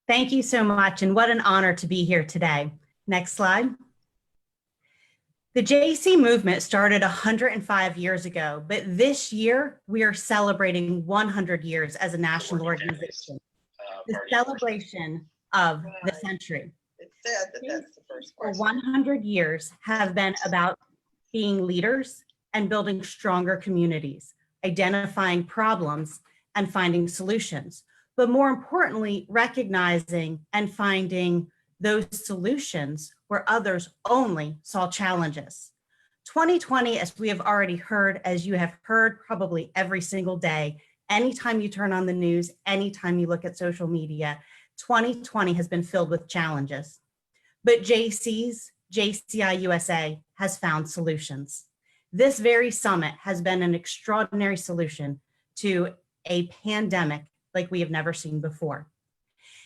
Thank you so much, and what an honor to be here today. Next slide. The JC movement started 105 years ago, but this year we are celebrating 100 years as a national organization. The celebration of the century. It said that that's the first For question. 100 years have been about being leaders and building stronger communities, identifying problems and finding solutions, but more importantly, recognizing and finding those solutions where others only saw challenges. 2020, as we have already heard, as you have heard probably every single day, anytime you turn on the news, anytime you look at social media, 2020 has been filled with challenges. But JCI USA has found solutions. This very summit has been an extraordinary solution to a pandemic like we have never seen before.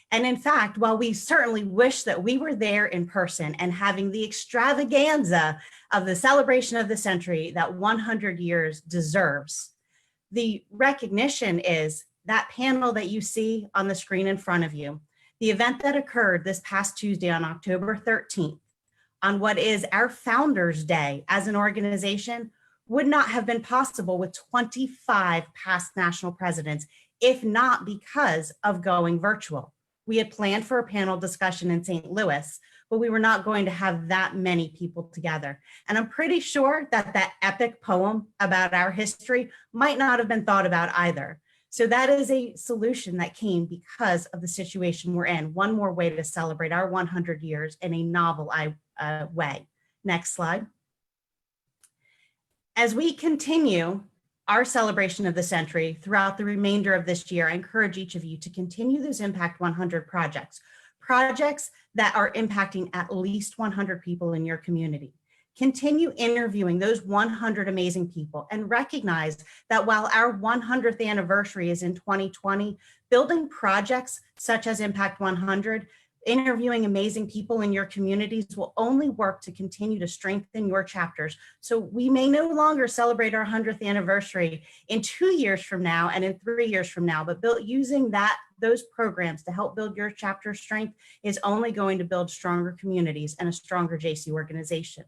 And in fact, while we certainly wish that we were there in person and having the extravaganza of the celebration of the century that 100 years deserves, the recognition is that panel that you see on the screen in front of you, the event that occurred this past Tuesday on October 13th, on what is our Founders Day as an organization, would not have been possible with 25 past national presidents, if not because of going virtual. We had planned for a panel discussion in St. Louis, but we were not going to have that many people together. And I'm pretty sure that that epic poem about our history might not have been thought about either. So that is a solution that came because of the situation we're in. One more way to celebrate our 100 years in a novel way. Next slide. As we continue our celebration of the century throughout the remainder of this year, I encourage each of you to continue those Impact 100 projects that are impacting at least 100 people in your community. Continue interviewing those 100 amazing people and recognize that while our 100th anniversary is in 2020, building projects such as Impact 100, interviewing amazing people in your communities will only work to continue to strengthen your chapters. So we may no longer celebrate our 100th anniversary in 2 years from now and in 3 years from now, but using those programs to help build your chapter strength is only going to build stronger communities and a stronger JC organization.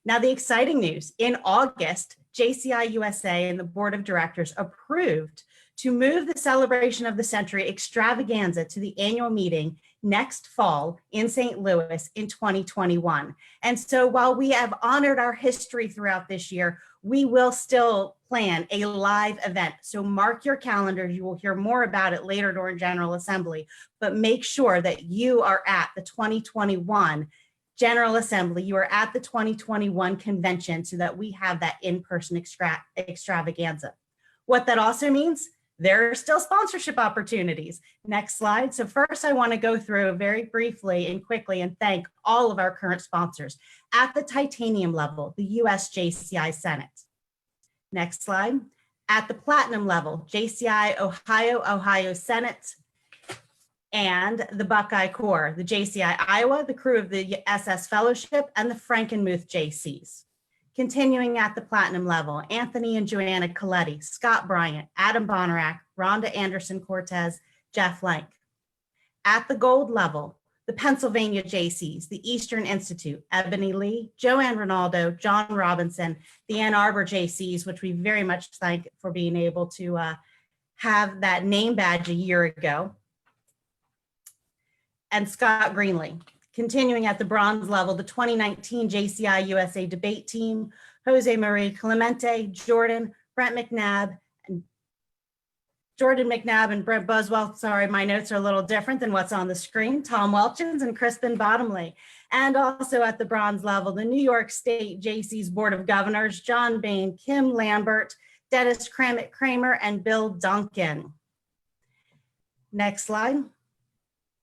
Now, the exciting news, in August, JCI USA and the board of directors approved to move the celebration of the century extravaganza to the annual meeting next fall in St. Louis in 2021. And so while we have honored our history throughout this year, we will still plan a live event. So mark your calendars. You will hear more about it later during General Assembly, but make sure that you are at the 2021 General Assembly, you are at the 2021 convention so that we have that in-person extravaganza. What that also means, there are still sponsorship opportunities. Next slide. So first I want to go through very briefly and quickly and thank all of our current sponsors. At the titanium level, the US JCI Senate. Next slide. At the platinum level, JCI Ohio Senate, and the Buckeye Corps, the JCI Iowa, the crew of the SS Fellowship, and the Frankenmuth JCs. Continuing at the platinum level, Anthony and Joanna Coletti, Scott Bryant, Adam Bonarak, Rhonda Anderson Cortez, Jeff Lank. At the gold level, the Pennsylvania JCs, the Eastern Institute, Ebony Lee, Joanne Ronaldo, John Robinson, the Ann Arbor JCs, which we very much thank for being able to have that name badge a year ago, and Scott Greenlee. Continuing at the bronze level, the 2019 JCI USA debate team, Jose Marie Clemente, Jordan McNabb and Brent Buswell. Sorry, my notes are a little different than what's on the screen. Tom Welchins and Crispin Bottomley. And also at the bronze level, the New York State JC's Board of Governors, John Bain, Kim Lambert, Dennis Kramer, and Bill Duncan. Next slide.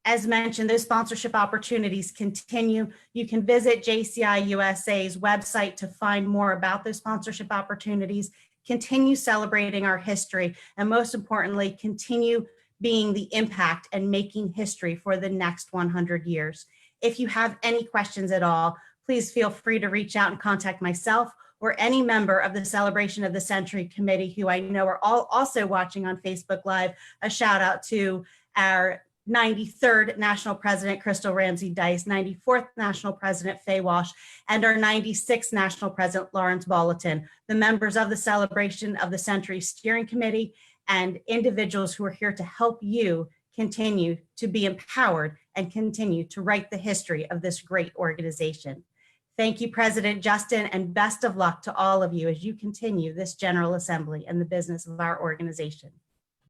As mentioned, those sponsorship opportunities continue. You can visit JCI USA's website to find more about those sponsorship opportunities, continue celebrating our history, and most importantly, continue being the impact and making history for the next 100 years. If you have any questions at all, please feel free to reach out and contact myself or any member of the Celebration of the Century Committee who I know are all also watching on Facebook Live. A shout out to our 93rd National President Crystal Ramsey Dice, 94th National President Faye Walsh, and our 96th National President Lawrence Bolleton, the members of the Celebration of the Century Steering Committee, and individuals who are here to help you continue to be empowered and continue to write the history of this great organization. Thank you, President Justin, and best of luck to all of you as you continue this General Assembly and the business of our organization.